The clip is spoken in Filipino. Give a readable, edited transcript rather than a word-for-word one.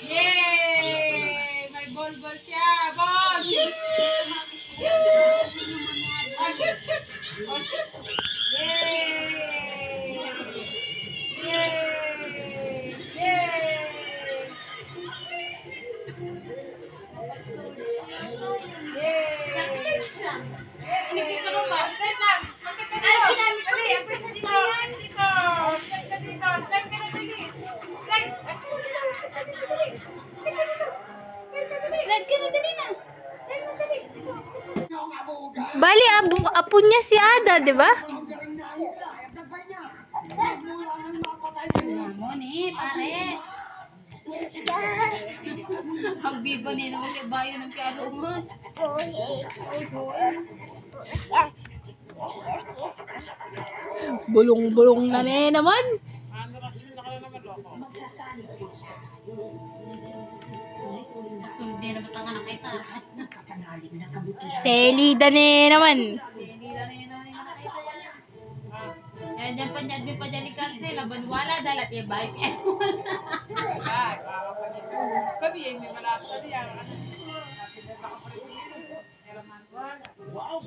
Yay! May ball siya! Ball! Shoot! Oh, shoot! Oh, shoot! Yay! Yay! Yay! Ini kita lupa. Slide lang. Slide ka dito. Dali, atas dito. Slide dito. Slide ka dito. Slide ka na dali. Slide. Slide ka na dali na. Slide ka dali. Bali, apo niya si Ada, di ba? Mo ni, pare. Ang bibo ni naman kay bayo ng kialuman. Bulong-bulong na naman. Masunod din na batangan na kita. Selida naman. Yan dyan pa dyan pa dyan ikanse. Laban wala dalat yung bayo. Kami yung may malasa niya.